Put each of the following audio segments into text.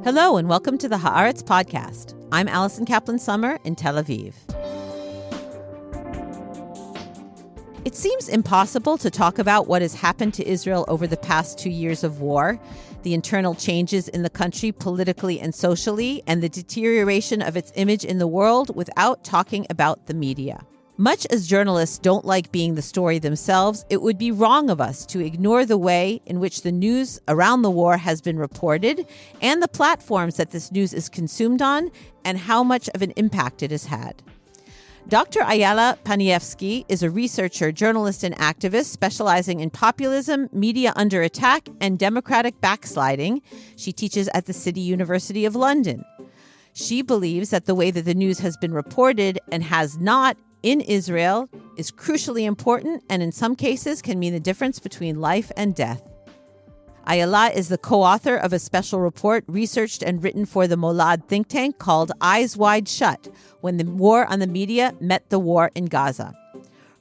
Hello and welcome to the Haaretz Podcast. I'm Alison Kaplan-Summer in Tel Aviv. It seems impossible to talk about what has happened to Israel over the past 2 years of war, the internal changes in the country politically and socially, and the deterioration of its image in the world without talking about the media. Much as journalists don't like being the story themselves, it would be wrong of us to ignore the way in which the news around the war has been reported and the platforms that this news is consumed on and how much of an impact it has had. Dr. Ayala Panievsky is a researcher, journalist, and activist specializing in populism, media under attack, and democratic backsliding. She teaches at the City University of London. She believes that the way that the news has been reported and has not in Israel is crucially important and in some cases can mean the difference between life and death. Ayala is the co-author of a special report researched and written for the Molad think tank called Eyes Wide Shut, When the War on the Media Met the War in Gaza.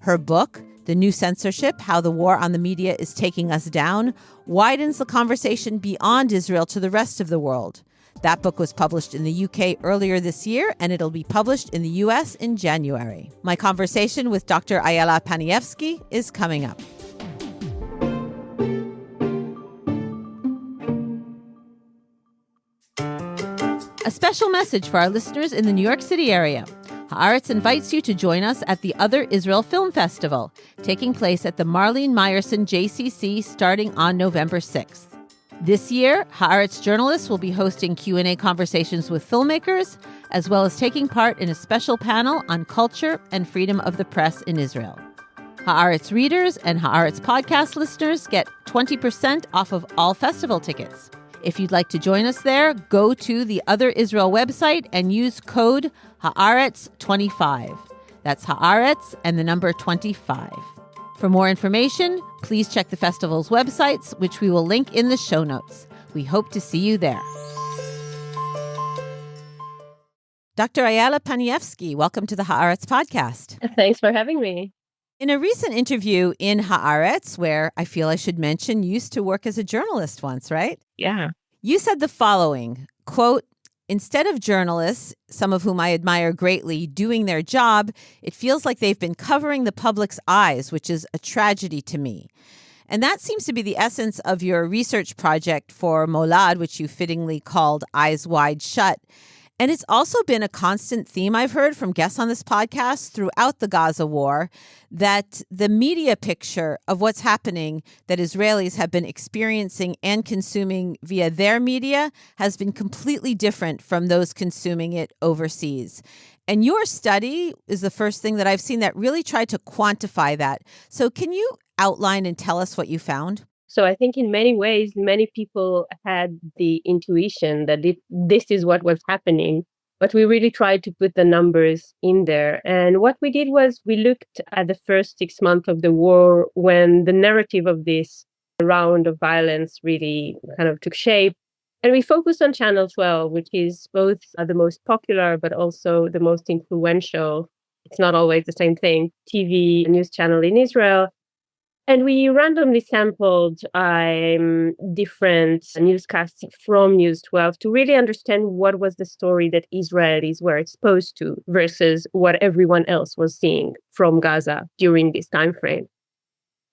Her book, The New Censorship, How the War on the Media is Taking Us Down, widens the conversation beyond Israel to the rest of the world. That book was published in the UK earlier this year, and it'll be published in the US in January. My conversation with Dr. Ayala Panievsky is coming up. A special message for our listeners in the New York City area. Haaretz invites you to join us at the Other Israel Film Festival, taking place at the Marlene Meyerson JCC starting on November 6th. This year, Haaretz journalists will be hosting Q&A conversations with filmmakers, as well as taking part in a special panel on culture and freedom of the press in Israel. Haaretz readers and Haaretz Podcast listeners get 20% off of all festival tickets. If you'd like to join us there, go to the Other Israel website and use code Haaretz25. That's Haaretz and the number 25. For more information, please check the festival's websites, which we will link in the show notes. We hope to see you there. Dr. Ayala Panievsky, welcome to the Haaretz Podcast. Thanks for having me. In a recent interview in Haaretz, where I feel I should mention you used to work as a journalist once, right? Yeah. You said the following, quote, "Instead of journalists, some of whom I admire greatly, doing their job, it feels like they've been covering the public's eyes, which is a tragedy to me." And that seems to be the essence of your research project for Molad, which you fittingly called Eyes Wide Shut. And it's also been a constant theme I've heard from guests on this podcast throughout the Gaza war, that the media picture of what's happening that Israelis have been experiencing and consuming via their media has been completely different from those consuming it overseas. And your study is the first thing that I've seen that really tried to quantify that. So can you outline and tell us what you found? So I think in many ways, many people had the intuition that this is what was happening, but we really tried to put the numbers in there. And what we did was we looked at the first 6 months of the war when the narrative of this round of violence really kind of took shape. And we focused on Channel 12, which is both the most popular, but also the most influential. It's not always the same thing, TV news channel in Israel. And we randomly sampled different newscasts from News 12 to really understand what was the story that Israelis were exposed to versus what everyone else was seeing from Gaza during this time frame.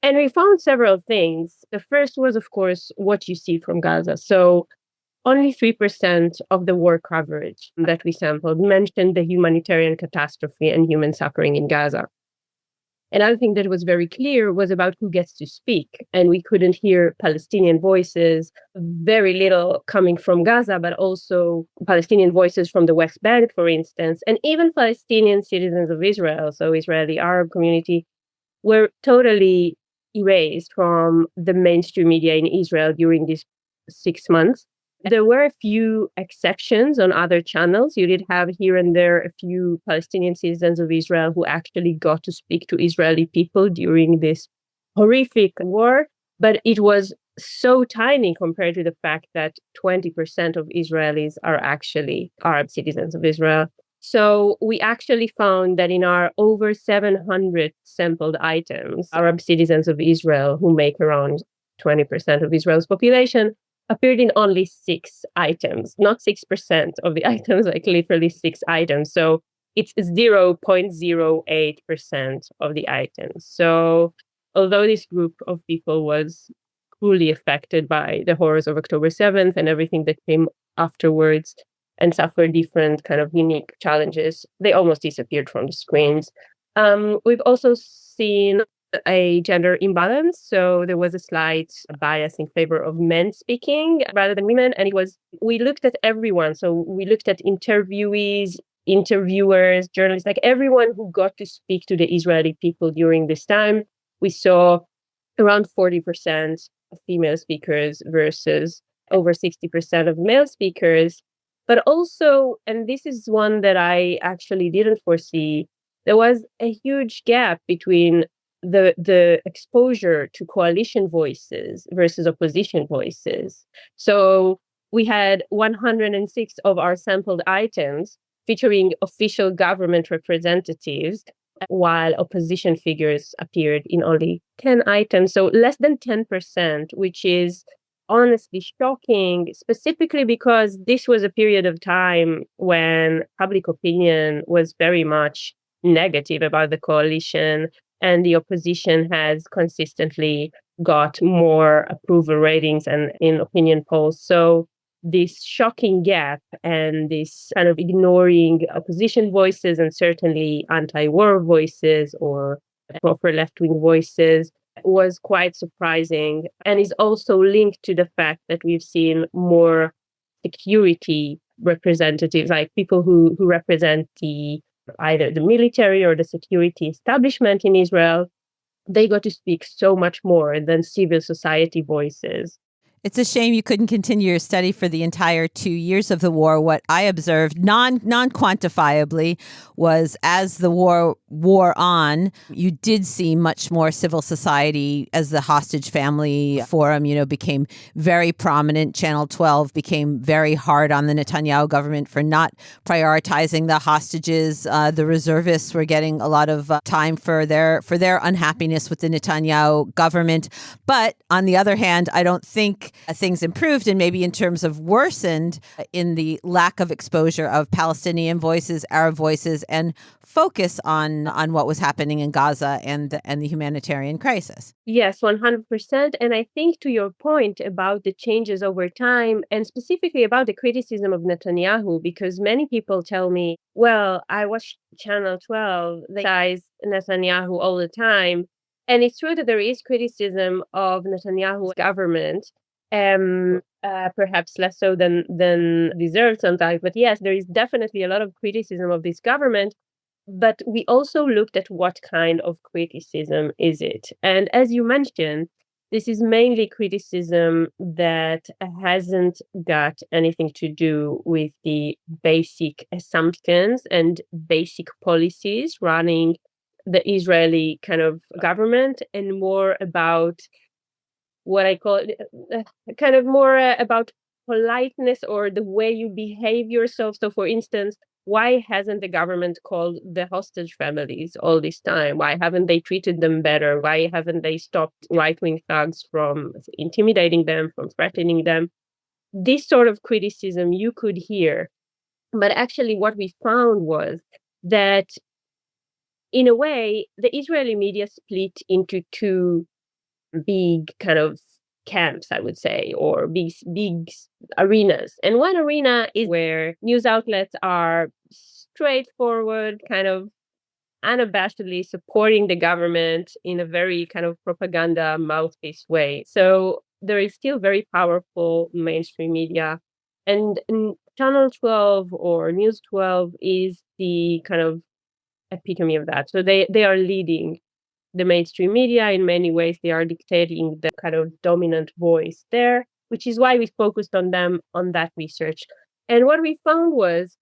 And we found several things. The first was, of course, what you see from Gaza. So only 3% of the war coverage that we sampled mentioned the humanitarian catastrophe and human suffering in Gaza. Another thing that was very clear was about who gets to speak. And we couldn't hear Palestinian voices, very little coming from Gaza, but also Palestinian voices from the West Bank, for instance, and even Palestinian citizens of Israel, so Israeli Arab community, were totally erased from the mainstream media in Israel during these 6 months. There were a few exceptions on other channels. You did have here and there a few Palestinian citizens of Israel who actually got to speak to Israeli people during this horrific war. But it was so tiny compared to the fact that 20% of Israelis are actually Arab citizens of Israel. So we actually found that in our over 700 sampled items, Arab citizens of Israel, who make around 20% of Israel's population, appeared in only 6 items, not 6% of the items, like literally 6 items. So it's 0.08% of the items. So although this group of people was cruelly affected by the horrors of October 7th and everything that came afterwards and suffered different kind of unique challenges, they almost disappeared from the screens. We've also seen a gender imbalance. So there was a slight bias in favor of men speaking rather than women. And we looked at everyone. So we looked at interviewees, interviewers, journalists, like everyone who got to speak to the Israeli people during this time. We saw around 40% of female speakers versus over 60% of male speakers. But also, and this is one that I actually didn't foresee, there was a huge gap between the exposure to coalition voices versus opposition voices. So we had 106 of our sampled items featuring official government representatives, while opposition figures appeared in only 10 items. So less than 10%, which is honestly shocking, specifically because this was a period of time when public opinion was very much negative about the coalition, and the opposition has consistently got more approval ratings and in opinion polls. So this shocking gap and this kind of ignoring opposition voices and certainly anti-war voices or proper left-wing voices was quite surprising, and is also linked to the fact that we've seen more security representatives, like people who represent either the military or the security establishment in Israel. They got to speak so much more than civil society voices. It's a shame you couldn't continue your study for the entire 2 years of the war. What I observed non-quantifiably was as the war wore on, you did see much more civil society as the Hostage Family Forum, became very prominent. Channel 12 became very hard on the Netanyahu government for not prioritizing the hostages. The reservists were getting a lot of time for their unhappiness with the Netanyahu government. But on the other hand, I don't think things improved, and maybe in terms of worsened in the lack of exposure of Palestinian voices, Arab voices, and focus on what was happening in Gaza and the humanitarian crisis. Yes, 100%. And I think to your point about the changes over time, and specifically about the criticism of Netanyahu, because many people tell me, well, I watch Channel 12, they criticize Netanyahu all the time. And it's true that there is criticism of Netanyahu's government, perhaps less so than deserved sometimes. But yes, there is definitely a lot of criticism of this government. But we also looked at what kind of criticism is it. And as you mentioned, this is mainly criticism that hasn't got anything to do with the basic assumptions and basic policies running the Israeli kind of government, and more about what I call kind of more about politeness or the way you behave yourself. So, for instance, why hasn't the government called the hostage families all this time? Why haven't they treated them better? Why haven't they stopped right-wing thugs from intimidating them, from threatening them? This sort of criticism you could hear. But actually, what we found was that, in a way, the Israeli media split into two big kind of camps, I would say, or big arenas. And one arena is where news outlets are straightforward, kind of unabashedly supporting the government in a very kind of propaganda mouthpiece way. So there is still very powerful mainstream media. And Channel 12 or News 12 is the kind of epitome of that. So they are leading the mainstream media in many ways. They are dictating the kind of dominant voice there, which is why we focused on them on that research. And what we found was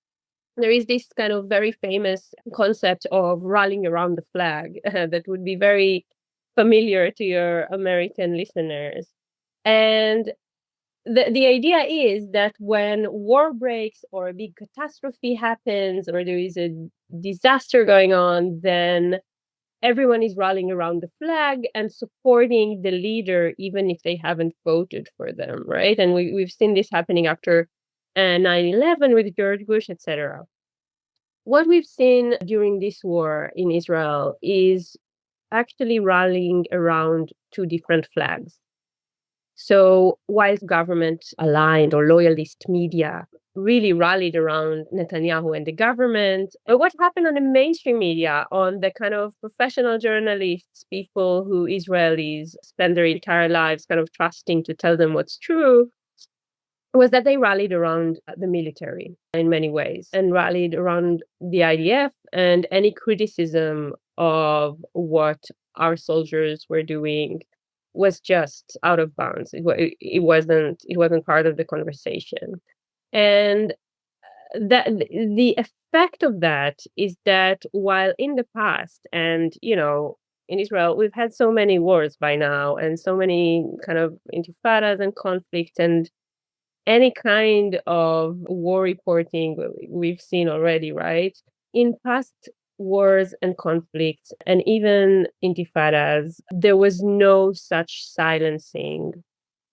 there is this kind of very famous concept of rallying around the flag that would be very familiar to your American listeners. And the idea is that when war breaks or a big catastrophe happens or there is a disaster going on, then everyone is rallying around the flag and supporting the leader, even if they haven't voted for them, right? And we've seen this happening after 9/11 with George Bush, etc. What we've seen during this war in Israel is actually rallying around two different flags. So while government aligned or loyalist media really rallied around Netanyahu and the government, but what happened on the mainstream media, on the kind of professional journalists, people who Israelis spend their entire lives kind of trusting to tell them what's true, was that they rallied around the military in many ways and rallied around the IDF, and any criticism of what our soldiers were doing was just out of bounds. It wasn't part of the conversation. And that the effect of that is that while in the past, and in Israel we've had so many wars by now and so many kind of intifadas and conflict, and any kind of war reporting we've seen already, right? In past wars and conflicts and even intifadas, there was no such silencing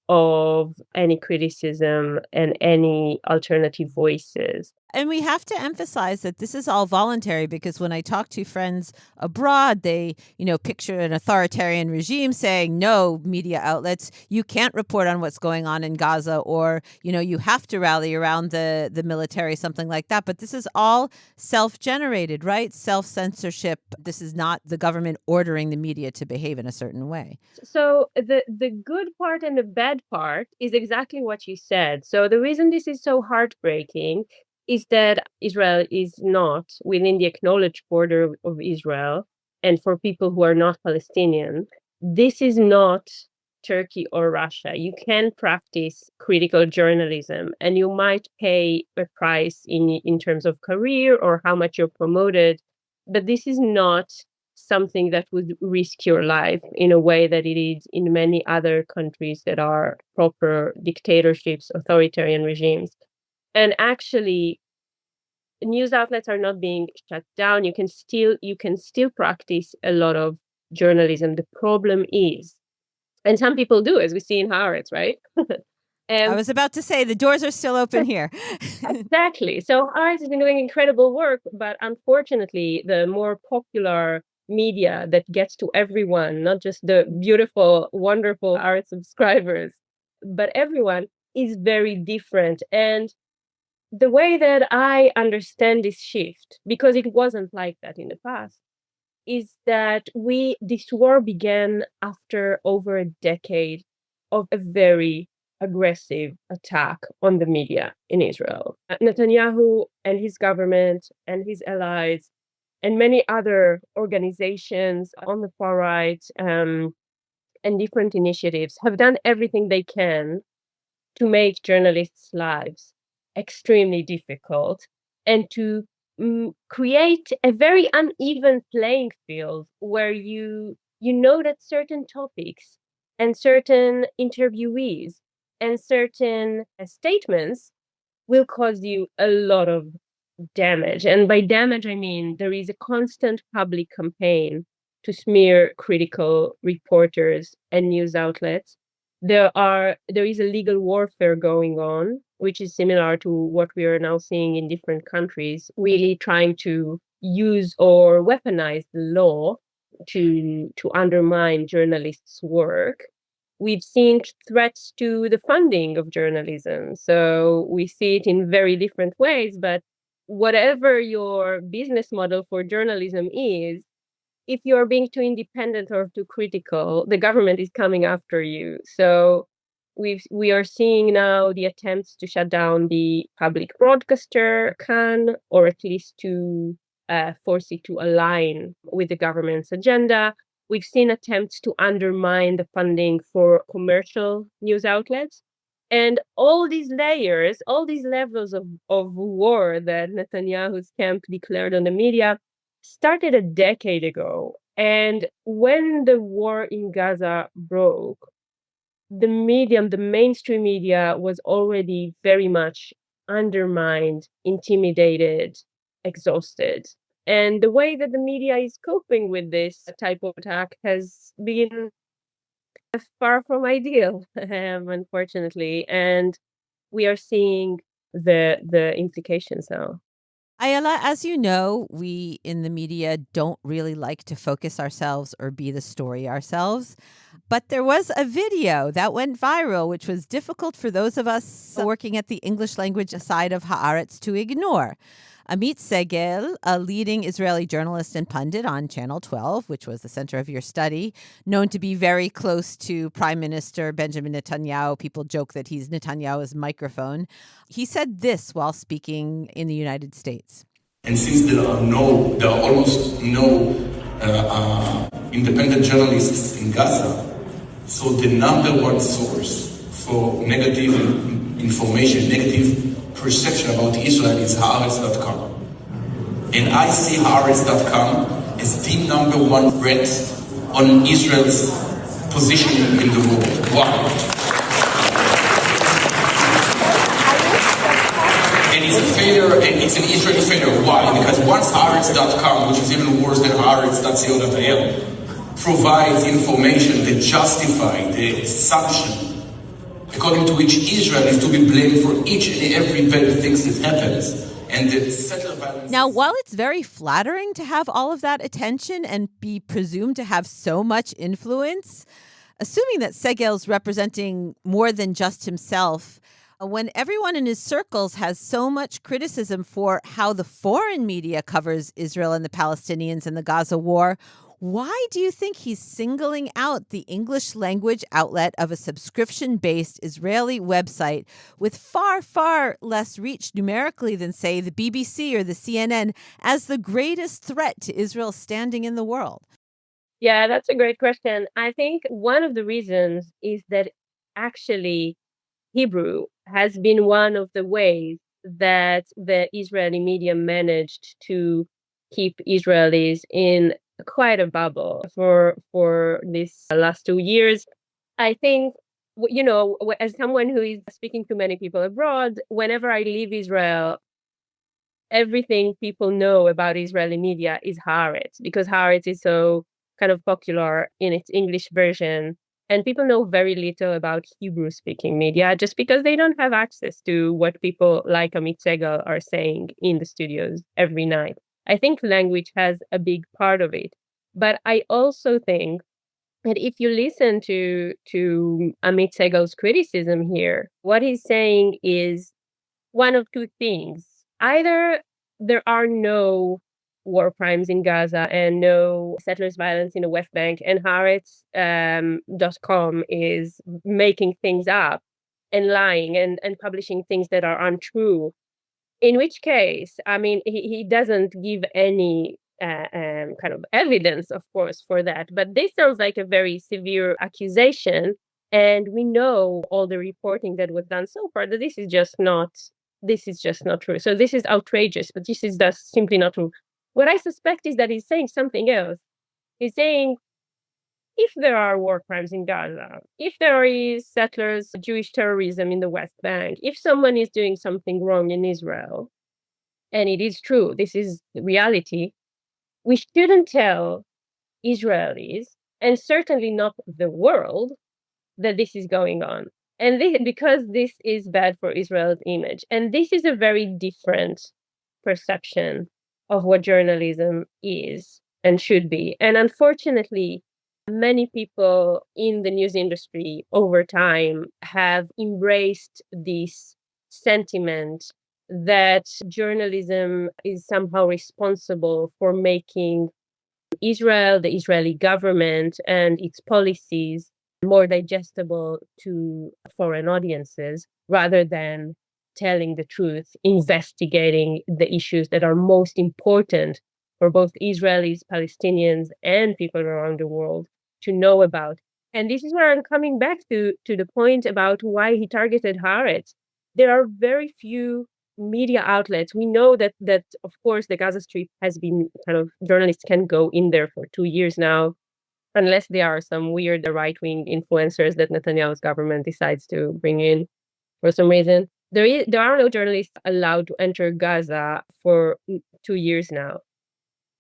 of any criticism and any alternative voices. And we have to emphasize that this is all voluntary, because when I talk to friends abroad, they, picture an authoritarian regime saying, no, media outlets, you can't report on what's going on in Gaza, or, you have to rally around the military, something like that. But this is all self-generated, right? Self-censorship. This is not the government ordering the media to behave in a certain way. So the good part and the bad part is exactly what you said. So the reason this is so heartbreaking is that Israel is not within the acknowledged border of Israel. And for people who are not Palestinian, this is not Turkey or Russia. You can practice critical journalism, and you might pay a price in terms of career or how much you're promoted. But this is not something that would risk your life in a way that it is in many other countries that are proper dictatorships, authoritarian regimes. And actually, news outlets are not being shut down. You can still practice a lot of journalism. The problem is, and some people do, as we see in Haaretz, right? I was about to say the doors are still open here. Exactly. So Haaretz has been doing incredible work, but unfortunately, the more popular media that gets to everyone, not just the beautiful, wonderful Haaretz subscribers, but everyone, is very different. And the way that I understand this shift, because it wasn't like that in the past, is that this war began after over a decade of a very aggressive attack on the media in Israel. Netanyahu and his government and his allies and many other organizations on the far right, and different initiatives have done everything they can to make journalists' lives extremely difficult and to create a very uneven playing field where you know that certain topics and certain interviewees and certain statements will cause you a lot of damage. And by damage, I mean there is a constant public campaign to smear critical reporters and news outlets. There is a legal warfare going on, which is similar to what we are now seeing in different countries, really trying to use or weaponize the law to undermine journalists' work. We've seen threats to the funding of journalism. So we see it in very different ways, but whatever your business model for journalism is, if you're being too independent or too critical, the government is coming after you. So we are seeing now the attempts to shut down the public broadcaster Kan, or at least to force it to align with the government's agenda. We've seen attempts to undermine the funding for commercial news outlets. And all these layers, all these levels of war that Netanyahu's camp declared on the media started a decade ago. And when the war in Gaza broke, the mainstream media was already very much undermined, intimidated, exhausted. And the way that the media is coping with this type of attack has been far from ideal, unfortunately. And we are seeing the implications now. Ayala, as you know, we in the media don't really like to focus ourselves or be the story ourselves. But there was a video that went viral, which was difficult for those of us working at the English language side of Haaretz to ignore. Amit Segel, a leading Israeli journalist and pundit on Channel 12, which was the center of your study, known to be very close to Prime Minister Benjamin Netanyahu. People joke that he's Netanyahu's microphone. He said this while speaking in the United States. And since there are almost no independent journalists in Gaza, so the number one source for negative information, negative perception about Israel is Haaretz.com. And I see Haaretz.com as the number one threat on Israel's position in the world. Why? And it's a failure, and it's an Israeli failure. Why? Because once Haaretz.com, which is even worse than Haaretz.co.il, provides information that justify the assumption according to which Israel is to be blamed for each and every bad thing that happens. And the settler violence. Now, while it's very flattering to have all of that attention and be presumed to have so much influence, assuming that Segel's representing more than just himself, when everyone in his circles has so much criticism for how the foreign media covers Israel and the Palestinians and the Gaza war, why do you think he's singling out the English language outlet of a subscription-based Israeli website with far, far less reach numerically than, say, the BBC or the CNN as the greatest threat to Israel's standing in the world? Yeah, that's a great question. I think one of the reasons is that actually Hebrew has been one of the ways that the Israeli media managed to keep Israelis in quite a bubble for these last 2 years. I think, as someone who is speaking to many people abroad, whenever I leave Israel, everything people know about Israeli media is Haaretz, because Haaretz is so kind of popular in its English version. And people know very little about Hebrew-speaking media just because they don't have access to what people like Amit Segel are saying in the studios every night. I think language has a big part of it. But I also think that if you listen to Amit Segel's criticism here, what he's saying is one of two things. Either there are no war crimes in Gaza and no settlers' violence in the West Bank, and Haaretz.com is making things up and lying and publishing things that are untrue. In which case, I mean, he doesn't give any kind of evidence, of course, for that. But this sounds like a very severe accusation. And we know all the reporting that was done so far that this is just not true. So this is outrageous, but this is just simply not true. What I suspect is that he's saying something else. He's saying, if there are war crimes in Gaza, if there is settlers, Jewish terrorism in the West Bank, if someone is doing something wrong in Israel, and it is true, this is reality, we shouldn't tell Israelis, and certainly not the world, that this is going on. And because this is bad for Israel's image. And this is a very different perception of what journalism is and should be. And unfortunately, many people in the news industry over time have embraced this sentiment that journalism is somehow responsible for making Israel, the Israeli government, and its policies more digestible to foreign audiences, rather than telling the truth, investigating the issues that are most important for both Israelis, Palestinians, and people around the world to know about. And this is where I'm coming back to the point about why he targeted Haaretz. There are very few media outlets. We know that of course the Gaza Strip has been kind of, journalists can go in there for 2 years now, unless there are some weird right-wing influencers that Netanyahu's government decides to bring in for some reason. There are no journalists allowed to enter Gaza for 2 years now.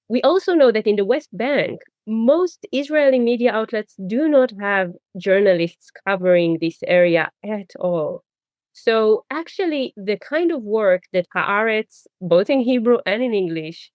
We also know that in the West Bank, most Israeli media outlets do not have journalists covering this area at all. So actually, the kind of work that Haaretz, both in Hebrew and in English,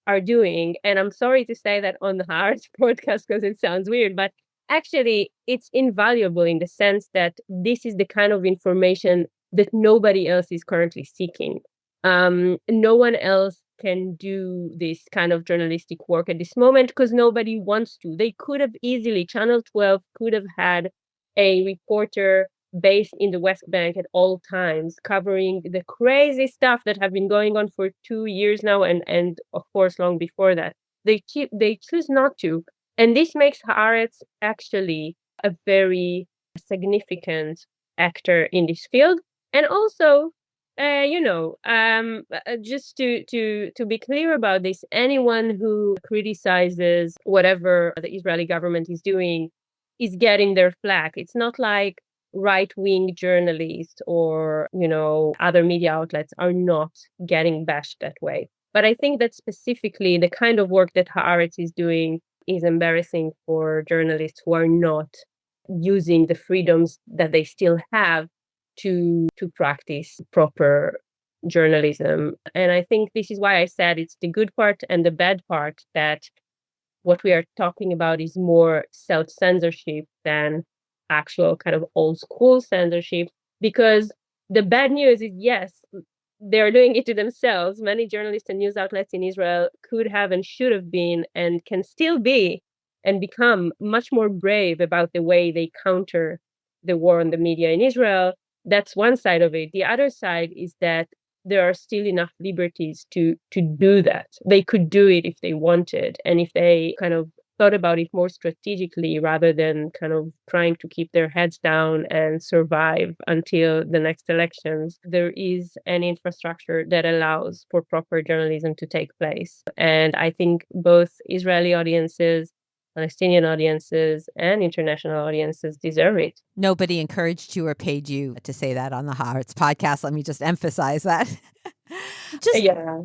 are doing, and I'm sorry to say that on the Haaretz podcast because it sounds weird, but actually it's invaluable in the sense that this is the kind of information that nobody else is currently seeking. No one else can do this kind of journalistic work at this moment because nobody wants to. They could have easily, Channel 12 could have had a reporter based in the West Bank at all times, covering the crazy stuff that have been going on for 2 years now, and of course long before that. They choose not to, and this makes Haaretz actually a very significant actor in this field. And also, just to be clear about this, anyone who criticizes whatever the Israeli government is doing is getting their flack. It's not like right-wing journalists or, other media outlets are not getting bashed that way. But I think that specifically the kind of work that Haaretz is doing is embarrassing for journalists who are not using the freedoms that they still have to practice proper journalism. And I think this is why I said it's the good part and the bad part, that what we are talking about is more self-censorship than actual kind of old school censorship. Because the bad news is, yes, they're doing it to themselves. Many journalists and news outlets in Israel could have and should have been and can still be and become much more brave about the way they counter the war on the media in Israel. That's one side of it. The other side is that there are still enough liberties to do that. They could do it if they wanted, and if they kind of thought about it more strategically rather than kind of trying to keep their heads down and survive until the next elections. There is an infrastructure that allows for proper journalism to take place. And I think both Israeli audiences, Palestinian audiences, and international audiences deserve it. Nobody encouraged you or paid you to say that on the Haaretz podcast. Let me just emphasize that.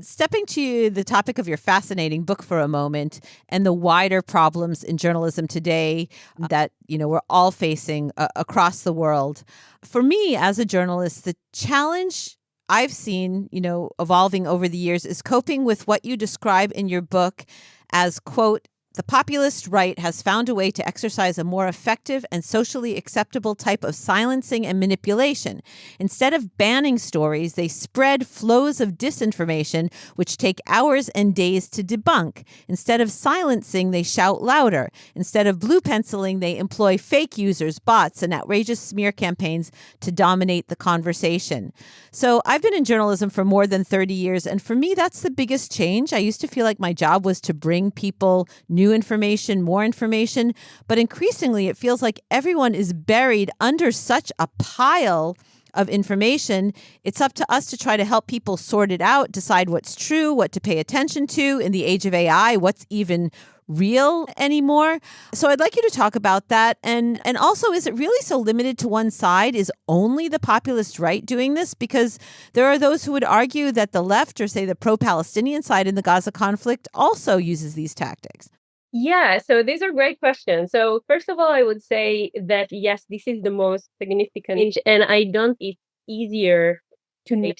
Stepping to the topic of your fascinating book for a moment and the wider problems in journalism today that, we're all facing across the world. For me, as a journalist, the challenge I've seen, evolving over the years is coping with what you describe in your book as, quote, the populist right has found a way to exercise a more effective and socially acceptable type of silencing and manipulation. Instead of banning stories, they spread flows of disinformation, which take hours and days to debunk. Instead of silencing, they shout louder. Instead of blue penciling, they employ fake users, bots, and outrageous smear campaigns to dominate the conversation. So I've been in journalism for more than 30 years, and for me, that's the biggest change. I used to feel like my job was to bring people new information, more information, but increasingly it feels like everyone is buried under such a pile of information. It's up to us to try to help people sort it out, decide what's true, what to pay attention to in the age of AI, what's even real anymore. So I'd like you to talk about that. And also, is it really so limited to one side? Is only the populist right doing this? Because there are those who would argue that the left, or say the pro-Palestinian side in the Gaza conflict, also uses these tactics. Yeah, so these are great questions. So first of all, I would say that, yes, this is the most significant, and I don't think it's easier to make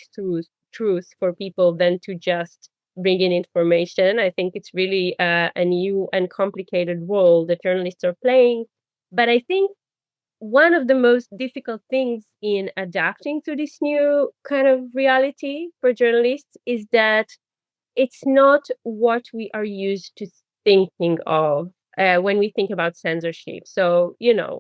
truth for people than to just bring in information. I think it's really a new and complicated role that journalists are playing. But I think one of the most difficult things in adapting to this new kind of reality for journalists is that it's not what we are used to thinking of when we think about censorship. So,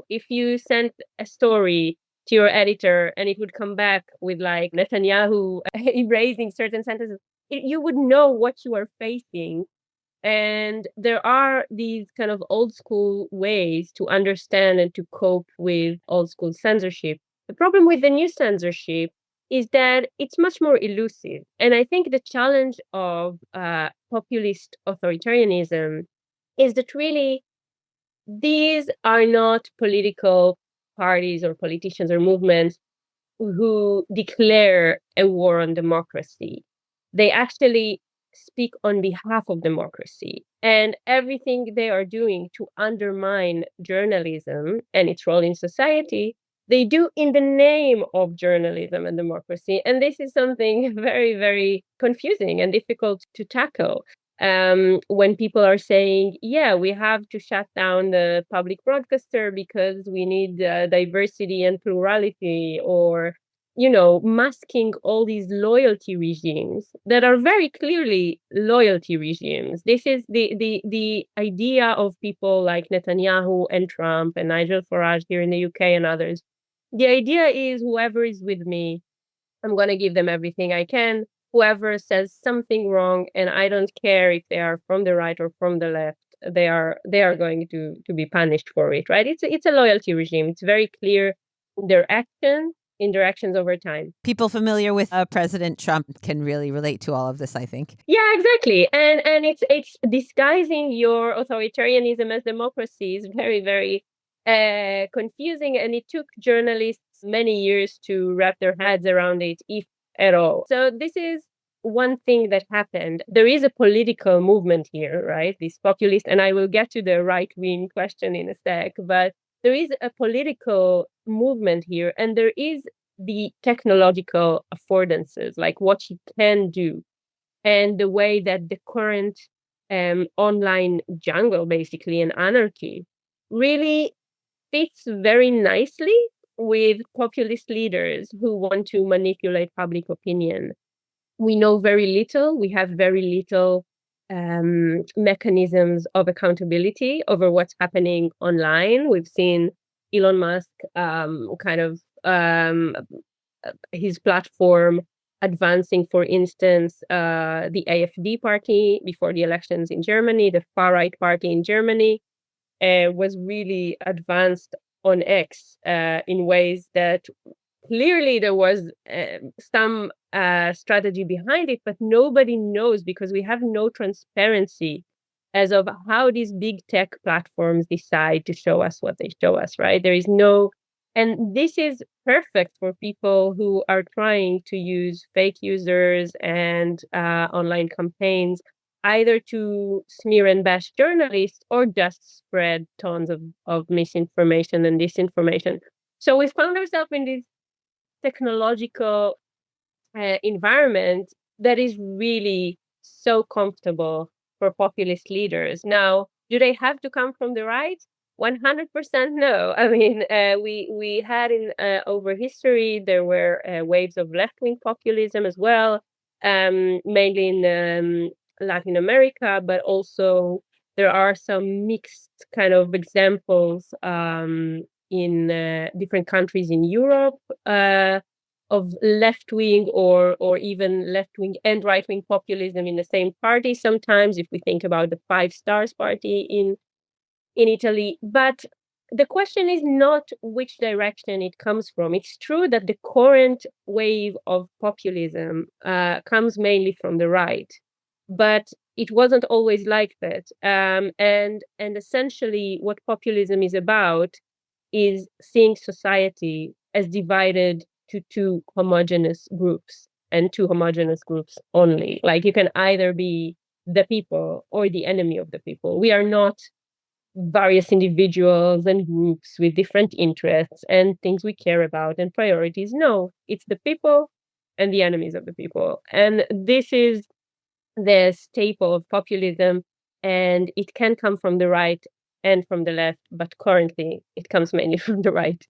if you sent a story to your editor and it would come back with like Netanyahu erasing certain sentences, you would know what you are facing. And there are these kind of old school ways to understand and to cope with old school censorship. The problem with the new censorship is that it's much more elusive. And I think the challenge of populist authoritarianism is that really these are not political parties or politicians or movements who declare a war on democracy. They actually speak on behalf of democracy. And everything they are doing to undermine journalism and its role in society, they do in the name of journalism and democracy. And this is something very, very confusing and difficult to tackle. When people are saying, yeah, we have to shut down the public broadcaster because we need diversity and plurality, or masking all these loyalty regimes that are very clearly loyalty regimes. This is the idea of people like Netanyahu and Trump and Nigel Farage here in the UK and others. The idea is whoever is with me, I'm going to give them everything I can. Whoever says something wrong, and I don't care if they are from the right or from the left, they are going to be punished for it, right? It's a loyalty regime. It's very clear their interactions over time. People familiar with President Trump can really relate to all of this, I think. Yeah, exactly. And it's disguising your authoritarianism as democracy is very, very confusing, and it took journalists many years to wrap their heads around it, if at all. So this is one thing that happened. There is a political movement here, right? This populist, and I will get to the right-wing question in a sec, but there is a political movement here, and there is the technological affordances, like what you can do, and the way that the current online jungle, basically, and anarchy really fits very nicely with populist leaders who want to manipulate public opinion. We know very little. We have very little mechanisms of accountability over what's happening online. We've seen Elon Musk his platform advancing, for instance, the AfD party before the elections in Germany, the far-right party in Germany, was really advanced on X in ways that clearly there was some strategy behind it, but nobody knows because we have no transparency as of how these big tech platforms decide to show us what they show us, right? There is no, and this is perfect for people who are trying to use fake users and online campaigns, either to smear and bash journalists or just spread tons of misinformation and disinformation. So we found ourselves in this technological environment that is really so comfortable for populist leaders. Now, do they have to come from the right? 100% no. I mean, we had in over history, there were waves of left-wing populism as well, mainly in Latin America, but also there are some mixed kind of examples in different countries in Europe of left-wing or even left-wing and right-wing populism in the same party. Sometimes, if we think about the Five Stars Party in Italy. But the question is not which direction it comes from. It's true that the current wave of populism comes mainly from the right, but it wasn't always like that. And essentially, what populism is about is seeing society as divided to two homogeneous groups, and two homogeneous groups only. Like, you can either be the people or the enemy of the people. We are not various individuals and groups with different interests and things we care about and priorities. No, it's the people and the enemies of the people. And this is the staple of populism, and it can come from the right and from the left, but currently it comes mainly from the right.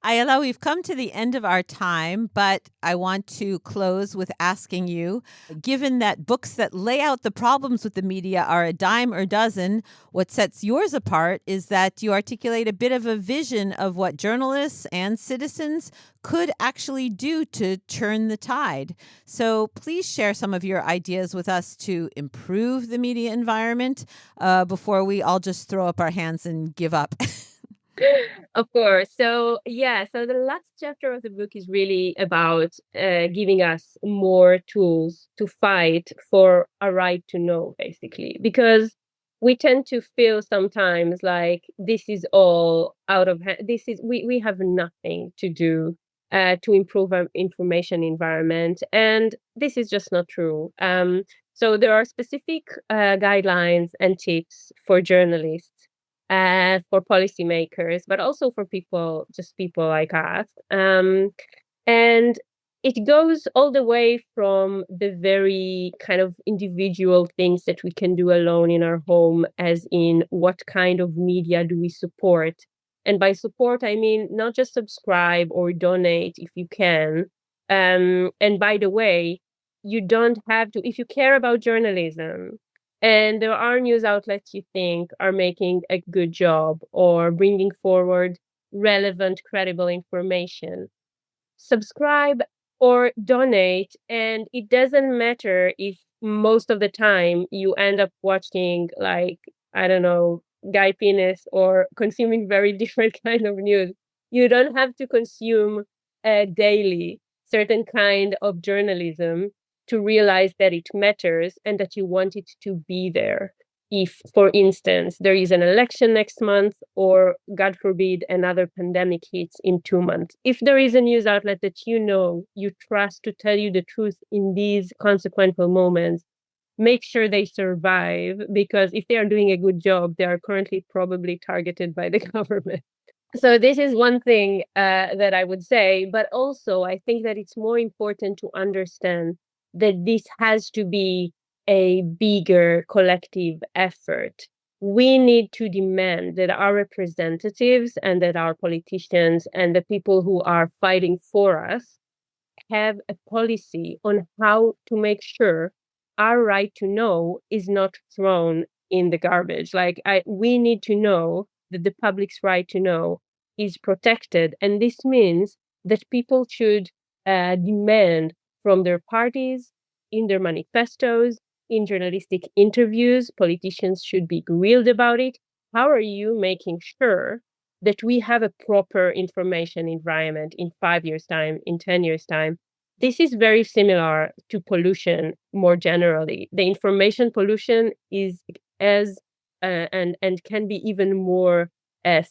Ayala, we've come to the end of our time, but I want to close with asking you, given that books that lay out the problems with the media are a dime a dozen, what sets yours apart is that you articulate a bit of a vision of what journalists and citizens could actually do to turn the tide. So please share some of your ideas with us to improve the media environment before we all just throw up our hands and give up. Of course. So the last chapter of the book is really about giving us more tools to fight for a right to know, basically, because we tend to feel sometimes like this is all out of hand. We have nothing to do to improve our information environment. And this is just not true. So there are specific guidelines and tips for journalists, for policymakers, but also for people like us. And it goes all the way from the very kind of individual things that we can do alone in our home, as in what kind of media do we support. And by support, I mean not just subscribe or donate if you can. And by the way, you don't have to, if you care about journalism and there are news outlets you think are making a good job or bringing forward relevant, credible information, subscribe or donate. And it doesn't matter if most of the time you end up watching, like, I don't know, Guy Penis or consuming very different kind of news. You don't have to consume daily certain kind of journalism to realize that it matters and that you want it to be there. If, for instance, there is an election next month, or God forbid, another pandemic hits in 2 months, if there is a news outlet that you trust to tell you the truth in these consequential moments, make sure they survive, because if they are doing a good job, they are currently probably targeted by the government. So this is one thing that I would say, but also I think that it's more important to understand that this has to be a bigger collective effort. We need to demand that our representatives and that our politicians and the people who are fighting for us have a policy on how to make sure our right to know is not thrown in the garbage. We need to know that the public's right to know is protected. And this means that people should demand from their parties, in their manifestos, in journalistic interviews, politicians should be grilled about it. How are you making sure that we have a proper information environment in 5 years' time, in 10 years' time? This is very similar to pollution more generally. The information pollution is as and can be even more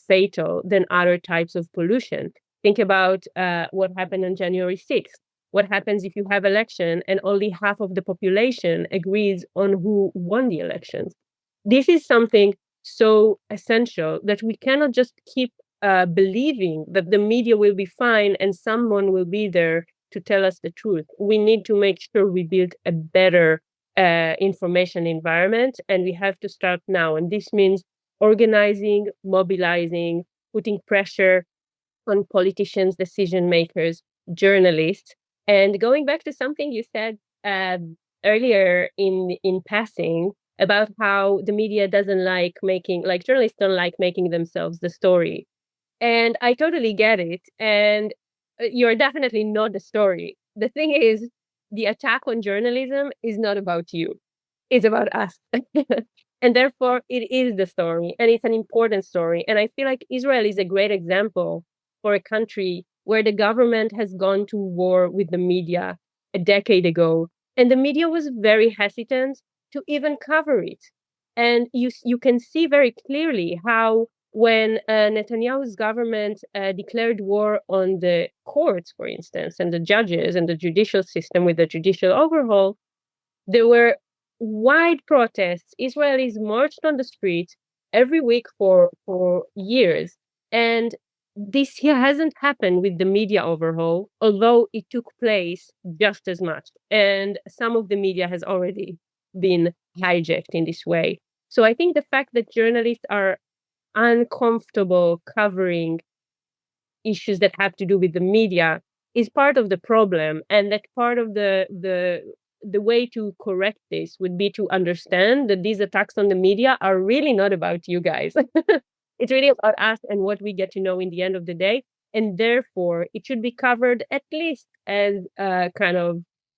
fatal than other types of pollution. Think about what happened on January 6th. What happens if you have election and only half of the population agrees on who won the elections? This is something so essential that we cannot just keep believing that the media will be fine and someone will be there to tell us the truth. We need to make sure we build a better information environment, and we have to start now. And this means organizing, mobilizing, putting pressure on politicians, decision makers, journalists. And going back to something you said earlier in passing about how the media doesn't like journalists don't like making themselves the story. And I totally get it. And you're definitely not the story. The thing is, the attack on journalism is not about you. It's about us. And therefore, it is the story. And it's an important story. And I feel like Israel is a great example for a country where the government has gone to war with the media a decade ago. And the media was very hesitant to even cover it. And you can see very clearly how when Netanyahu's government declared war on the courts, for instance, and the judges and the judicial system with the judicial overhaul, there were wide protests. Israelis marched on the streets every week for years. And this here hasn't happened with the media overhaul, although it took place just as much. And some of the media has already been hijacked in this way. So I think the fact that journalists are uncomfortable covering issues that have to do with the media is part of the problem, and that part of the way to correct this would be to understand that these attacks on the media are really not about you guys. It's really about us and what we get to know in the end of the day, and therefore it should be covered at least as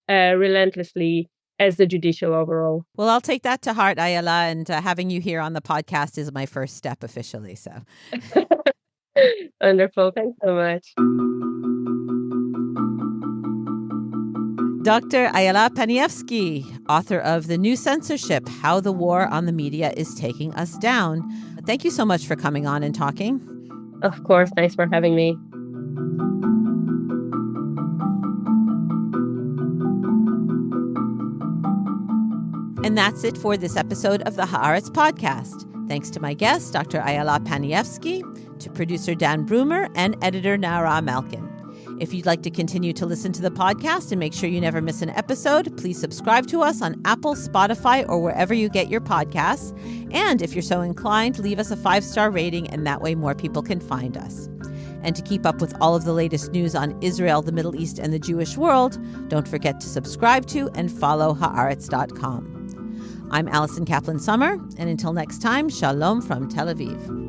relentlessly as the judicial overall. Well, I'll take that to heart, Ayala, and having you here on the podcast is my first step officially. So wonderful. Thanks so much. Dr. Ayala Panievsky, author of The New Censorship, How the War on the Media is Taking Us Down. Thank you so much for coming on and talking. Of course. Thanks for having me. And that's it for this episode of the Haaretz Podcast. Thanks to my guest, Dr. Ayala Panievsky, to producer Dan Brumer, and editor Nara Malkin. If you'd like to continue to listen to the podcast and make sure you never miss an episode, please subscribe to us on Apple, Spotify, or wherever you get your podcasts. And if you're so inclined, leave us a 5-star rating, and that way more people can find us. And to keep up with all of the latest news on Israel, the Middle East, and the Jewish world, don't forget to subscribe to and follow Haaretz.com. I'm Alison Kaplan-Summer, and until next time, shalom from Tel Aviv.